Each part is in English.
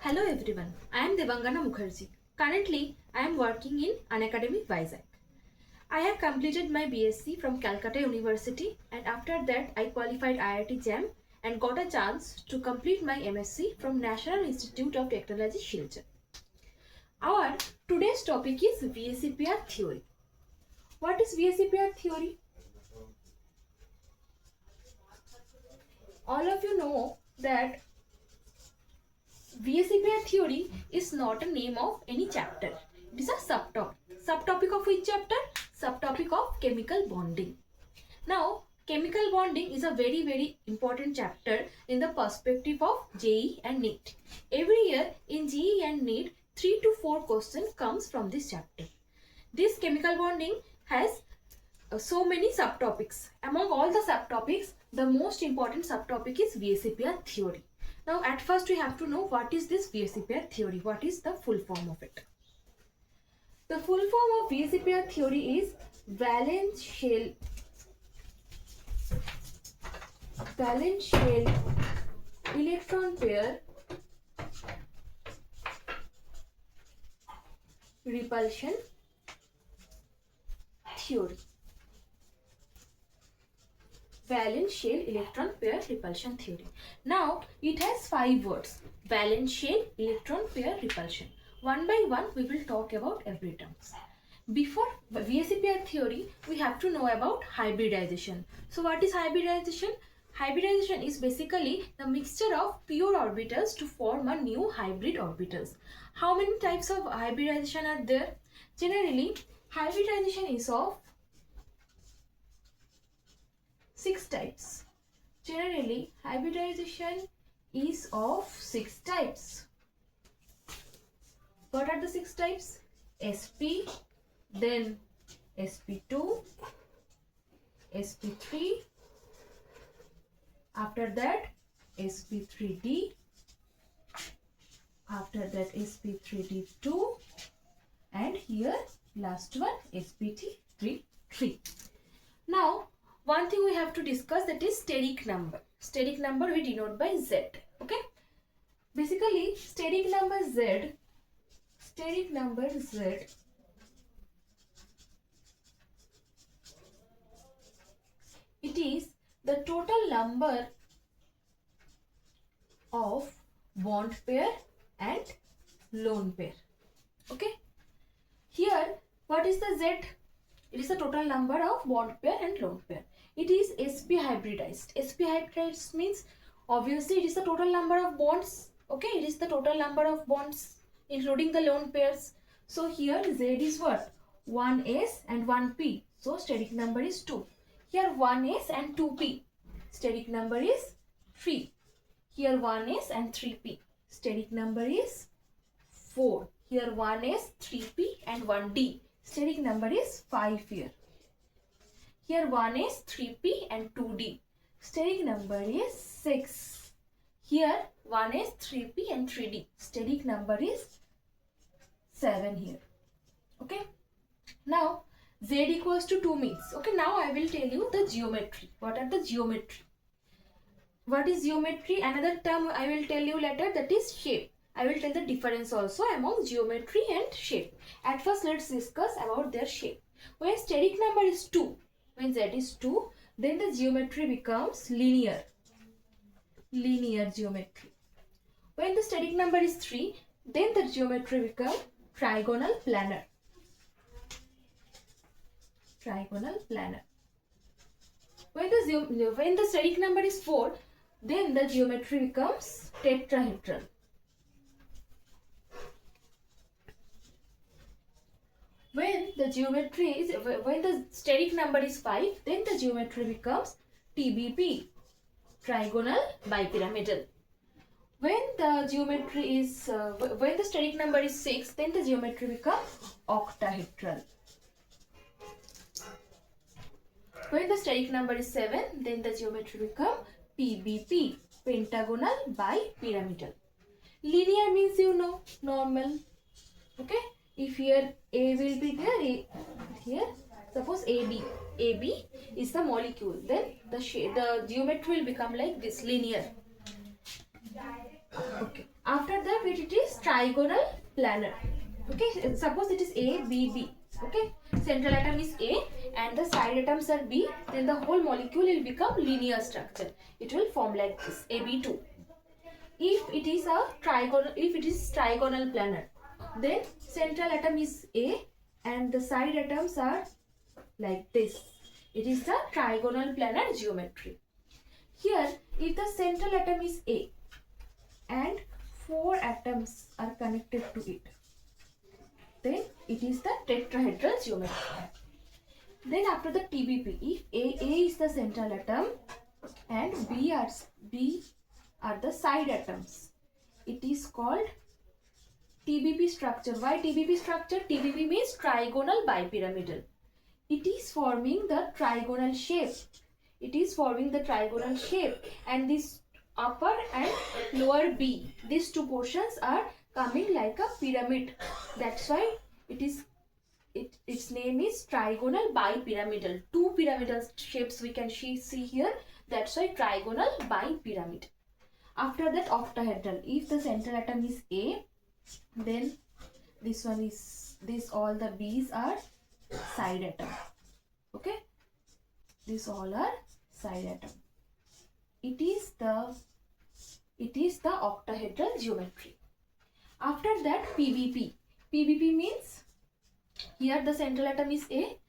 Hello everyone, I am Devangana Mukherjee. Currently, I am working in Unacademy Vizag. I have completed my BSc from Calcutta University and after that I qualified IIT JAM and got a chance to complete my MSc from National Institute of Technology, Silchar. Our today's topic is Vsepr Theory. What is Vsepr Theory? All of you know that Vsepr Theory is not a name of any chapter. It is a subtopic. Subtopic of which chapter? Subtopic of chemical bonding. Now, chemical bonding is a very important chapter in the perspective of JEE and NEET. Every year in JEE and NEET, 3 to 4 questions comes from this chapter. This chemical bonding has so many subtopics. Among all the subtopics, the most important subtopic is Vsepr Theory. Now, at first we have to know what is this Vsepr Theory. What is the full form of it? The full form of Vsepr Theory is valence shell electron pair repulsion theory. Valence shell electron pair repulsion theory. Now it has 5 words. Valence shell electron pair repulsion. One by one we will talk about every term. Before Vsepr theory, we have to know about hybridization. So what is hybridization? Hybridization is basically the mixture of pure orbitals to form a new hybrid orbitals. How many types of hybridization are there? Generally, hybridization is of 6 types. Generally, hybridization is of 6 types. What are the 6 types? sp, then sp2, sp3, after that sp3d, after that sp3d2, and here last one sp3d3. Now, one thing we have to discuss, that is steric number. Steric number we denote by Z. Okay. Basically, steric number Z, it is the total number of bond pair and lone pair. Okay. Here, what is the Z? It is the total number of bond pair and lone pair. It is sp hybridized. Sp hybridized means obviously it is the total number of bonds. Okay, it is the total number of bonds including the lone pairs. So here Z is what? 1s and 1p. So steric number is 2. Here 1s and 2p. Steric number is 3. Here 1s and 3p. Steric number is 4. Here 1s, 3p and 1d. Steric number is 5 here. Here 1s, 3p and 2d. Steric number is 6. Here 1s, 3p and 3d. Steric number is 7 here. Okay. Now Z equals to 2 means. Okay, now I will tell you the geometry. What are the geometry? What is geometry? Another term I will tell you later, that is shape. I will tell the difference also among geometry and shape. At first, let's discuss about their shape. When steric number is 2, when Z is 2, then the geometry becomes linear geometry. When the steric number is 3, then the geometry becomes trigonal planar. When the steric number is 4, then the geometry becomes tetrahedral. When the steric number is 5, then the geometry becomes TBP, trigonal bipyramidal. When the steric number is 6, then the geometry becomes octahedral. When the steric number is 7, then the geometry becomes PBP, pentagonal bipyramidal. Linear means you know, normal. Okay. If here A will be there, here suppose AB is the molecule, then the geometry will become like this, linear. Okay. After that it is trigonal planar. Okay, suppose it is A, B, B. Okay, central atom is A and the side atoms are B, then the whole molecule will become linear structure. It will form like this, AB2. If it is trigonal planar, then central atom is A and the side atoms are like this. It is the trigonal planar geometry. Here, if the central atom is A and 4 atoms are connected to it, then it is the tetrahedral geometry. Then after the TBP, if A is the central atom and B are the side atoms, it is called TBP structure. Why TBP structure? TBP means trigonal bipyramidal. It is forming the trigonal shape. It is forming the trigonal shape, and this upper and lower B, these two portions are coming like a pyramid. That's why its name is trigonal bipyramidal. Two pyramidal shapes we can see here. That's why trigonal bipyramid. After that, octahedral. If the central atom is A, then all the B's are side atom. Okay, these all are side atom. It is the octahedral geometry. After that, PBP. PBP means here the central atom is A.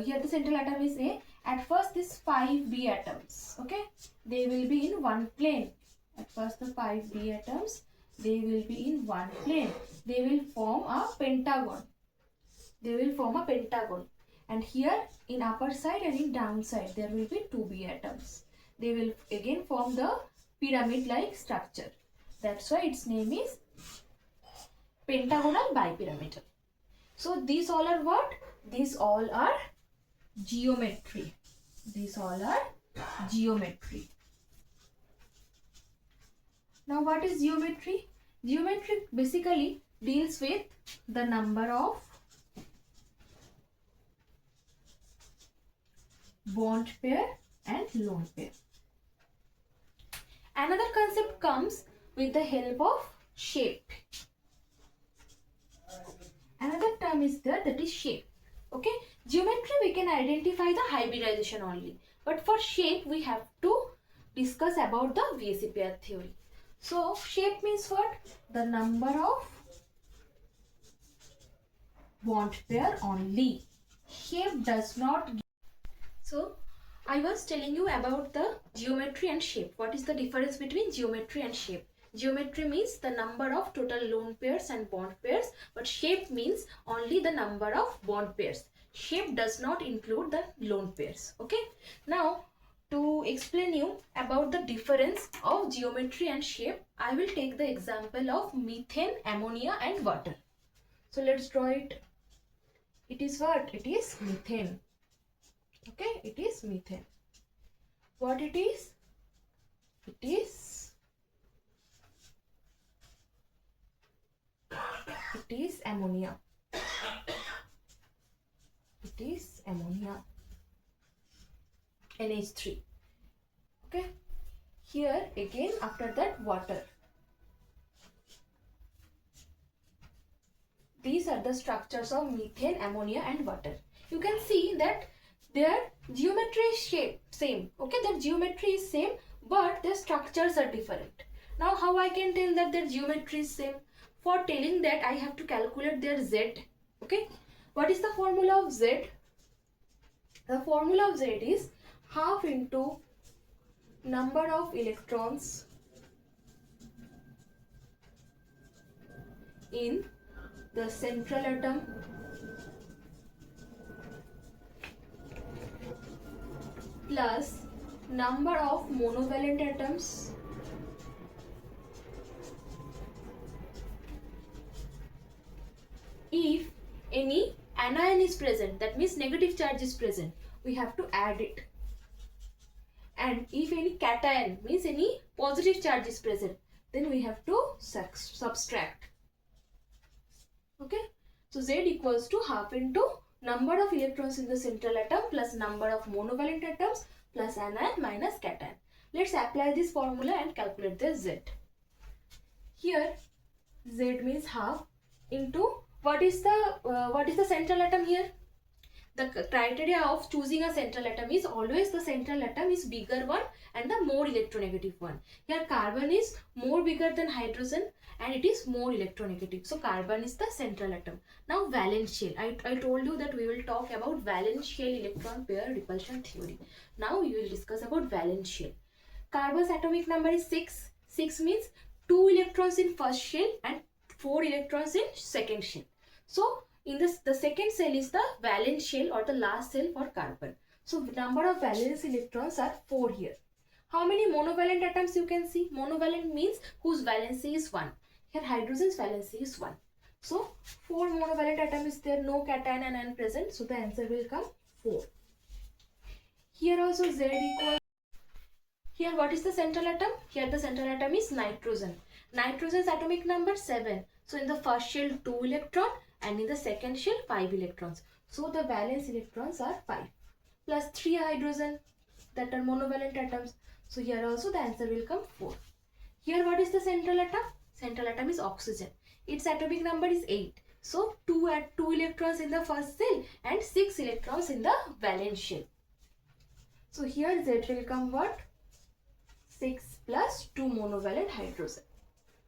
Here the central atom is A. At first, these 5 B atoms, okay, they will be in one plane. At first, the 5 B atoms, they will be in one plane. They will form a pentagon. And here in upper side and in down side, there will be 2 B atoms. They will again form the pyramid-like structure. That's why its name is pentagonal bipyramidal. So these all are what? These all are geometry. Now what is geometry? Geometry basically deals with the number of bond pair and lone pair. Another concept comes with the help of shape. Another term is there, that is shape. Okay, geometry we can identify the hybridization only, but for shape we have to discuss about the Vsepr theory. So shape means what? The number of bond pair only. Shape does not. So I was telling you about the geometry and shape. What is the difference between geometry and shape? Geometry means the number of total lone pairs and bond pairs, but shape means only the number of bond pairs. Shape does not include the lone pairs. Okay. Now, to explain you about the difference of geometry and shape, I will take the example of methane, ammonia and water. So let's draw it. It is what? It is methane. Okay, it is methane. What it is? It is ammonia. It is ammonia. NH3. Okay. Here again, after that, water. These are the structures of methane, ammonia and water. You can see that their geometry is same. Okay, their geometry is same, but their structures are different. Now how I can tell that their geometry is same? For telling that, I have to calculate their Z. Okay, what is the formula of Z? The formula of Z is half into number of electrons in the central atom plus number of monovalent atoms if any anion is present, that means negative charge is present, we have to add it. And if any cation, means any positive charge is present, then we have to subtract. Okay, so Z equals to half into number of electrons in the central atom plus number of monovalent atoms plus anion minus cation. Let's apply this formula and calculate the Z. Here Z means half into what is the central atom here? The criteria of choosing a central atom is always the central atom is bigger one and the more electronegative one. Here carbon is more bigger than hydrogen and it is more electronegative. So carbon is the central atom. Now valence shell. I told you that we will talk about valence shell electron pair repulsion theory. Now we will discuss about valence shell. Carbon's atomic number is 6. 6 means 2 electrons in first shell and 4 electrons in second shell. So in this, the second cell is the valence shell or the last cell for carbon. So number of valence electrons are 4 here. How many monovalent atoms you can see? Monovalent means whose valency is 1. Here hydrogen's valency is 1. So 4 monovalent atoms is there, no cation and anion present. So the answer will come 4. Here also Z equals. Here what is the central atom? Here the central atom is nitrogen. Nitrogen's atomic number 7. So in the first shell 2 electron and in the second shell 5 electrons. So the valence electrons are 5 plus 3 hydrogen, that are monovalent atoms. So here also the answer will come 4. Here what is the central atom? Central atom is oxygen. Its atomic number is 8. So 2 electrons in the first shell and 6 electrons in the valence shell. So here Z will come what? 6 plus 2 monovalent hydrogen.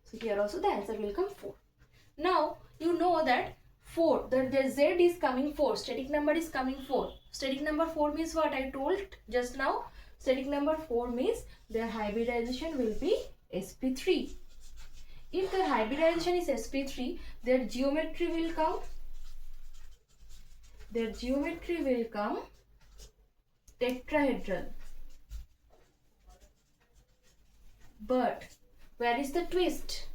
So here also the answer will come 4. Now you know that 4, the Z is coming 4, static number is coming 4. Static number 4 means what I told just now. Static number 4 means their hybridization will be sp3. If their hybridization is sp3, their geometry will come tetrahedral. But where is the twist?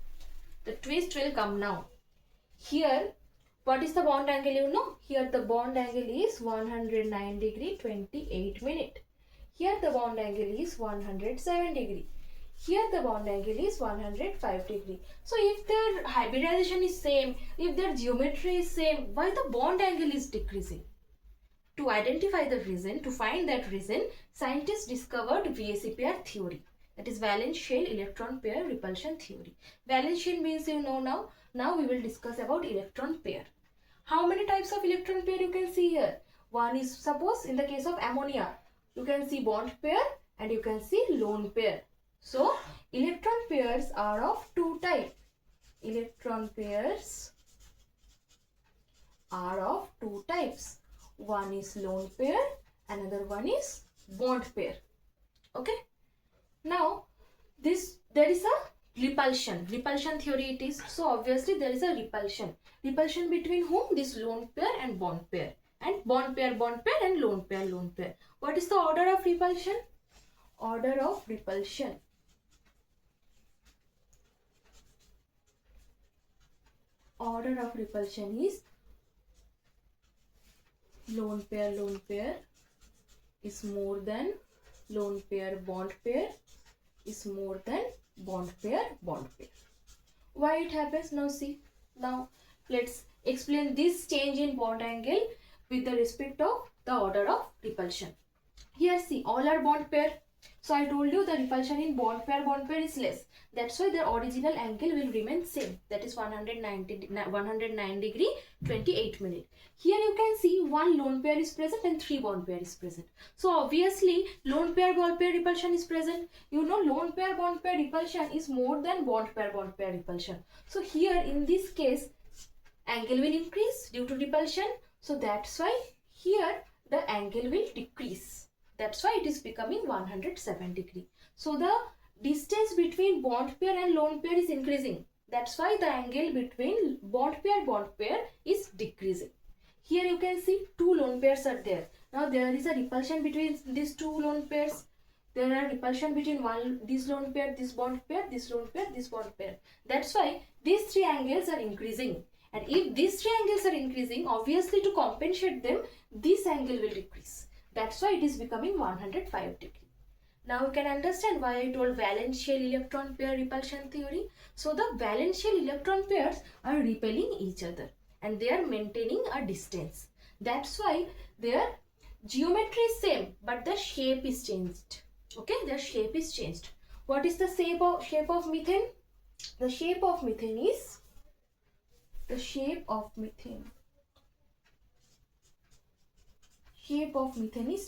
The twist will come now. Here, what is the bond angle you know? Here the bond angle is 109 degree 28 minute. Here the bond angle is 107 degree. Here the bond angle is 105 degree. So if their hybridization is same, if their geometry is same, why the bond angle is decreasing? To identify the reason, to find that reason, scientists discovered Vsepr theory. That is valence shell electron pair repulsion theory. Valence shell means you know now. Now we will discuss about electron pair. How many types of electron pair you can see here? One is, suppose in the case of ammonia, you can see bond pair and you can see lone pair. So electron pairs are of two types. Electron pairs are of two types. One is lone pair, another one is bond pair. Okay. Now there is a repulsion theory it is. So obviously there is a repulsion between whom? This lone pair and bond pair, and bond pair and lone pair. What is the order of repulsion? Order of repulsion is lone pair is more than lone pair, bond pair is more than bond pair. Why it happens? Now see. Now let's explain this change in bond angle with the respect of the order of repulsion. Here see, all are bond pair. So I told you the repulsion in bond pair is less. That's why the original angle will remain same. That is 109 degree 28 minute. Here you can see one lone pair is present and 3 bond pair is present. So obviously lone pair bond pair repulsion is present. You know lone pair bond pair repulsion is more than bond pair repulsion. So here in this case angle will increase due to repulsion. So that's why here the angle will decrease. That's why it is becoming 107 degree. So the distance between bond pair and lone pair is increasing. That's why the angle between bond pair is decreasing. Here you can see 2 lone pairs are there. Now there is a repulsion between these 2 lone pairs. There are repulsion between this lone pair, this bond pair, this lone pair, this bond pair. That's why these 3 angles are increasing. And if these 3 angles are increasing, obviously to compensate them, this angle will decrease. That's why it is becoming 105 degree. Now you can understand why I told valence shell electron pair repulsion theory. So the valence shell electron pairs are repelling each other and they are maintaining a distance. That's why their geometry is same but the shape is changed. Okay, their shape is changed. What is the shape of methane? The shape of methane is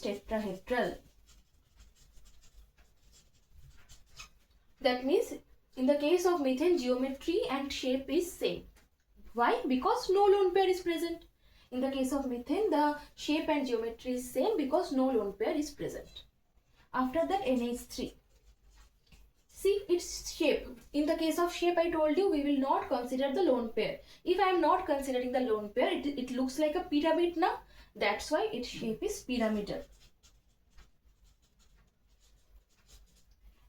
tetrahedral. That means in the case of methane, geometry and shape is same. Why? Because no lone pair is present. In the case of methane, the shape and geometry is same because no lone pair is present. After that, NH3. See its shape. In the case of shape, I told you we will not consider the lone pair. If I am not considering the lone pair, it looks like a pyramid now. That's why its shape is pyramidal.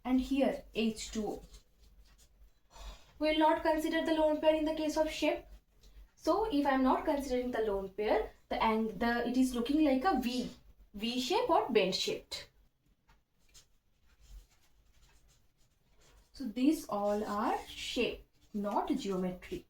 And here H2O. We will not consider the lone pair in the case of shape. So if I am not considering the lone pair, it is looking like a V shape or bend shaped. So these all are shape, not geometry.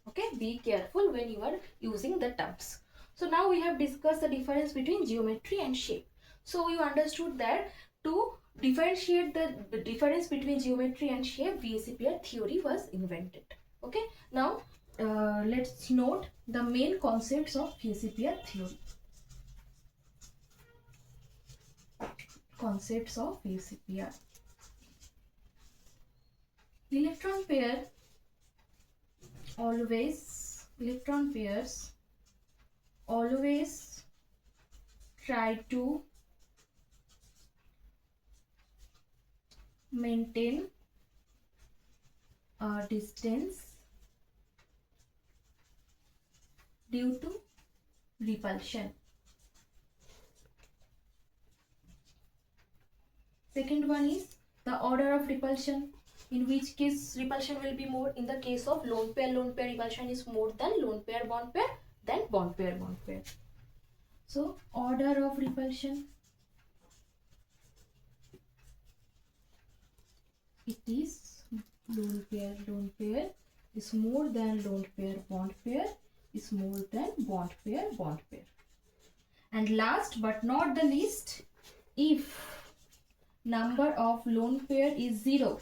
Okay, be careful when you are using the terms. So now we have discussed the difference between geometry and shape. So you understood that to differentiate the difference between geometry and shape, Vsepr theory was invented. Okay, now let's note the main concepts of Vsepr theory. Concepts of Vsepr. Electron pairs always try to maintain a distance due to repulsion. Second one is the order of repulsion, in which case repulsion will be more. In the case of lone pair repulsion is more than lone pair bond pair than bond pair. So order of repulsion, it is lone pair is more than lone pair bond pair is more than bond pair. And last but not the least, if number of lone pair is 0,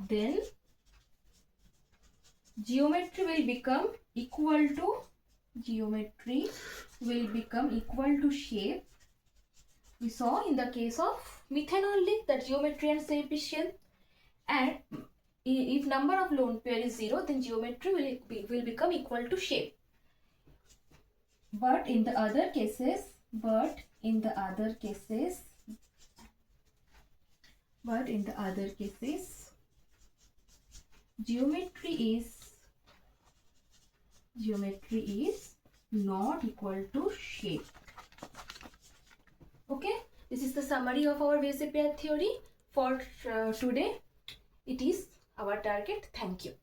then geometry will become equal to shape. We saw in the case of methane only that geometry and shape is same. And if number of lone pair is 0, then geometry will become equal to shape. But in the other cases, geometry is not equal to shape. Okay, this is the summary of our Vsepr theory for today. It is our target. Thank you.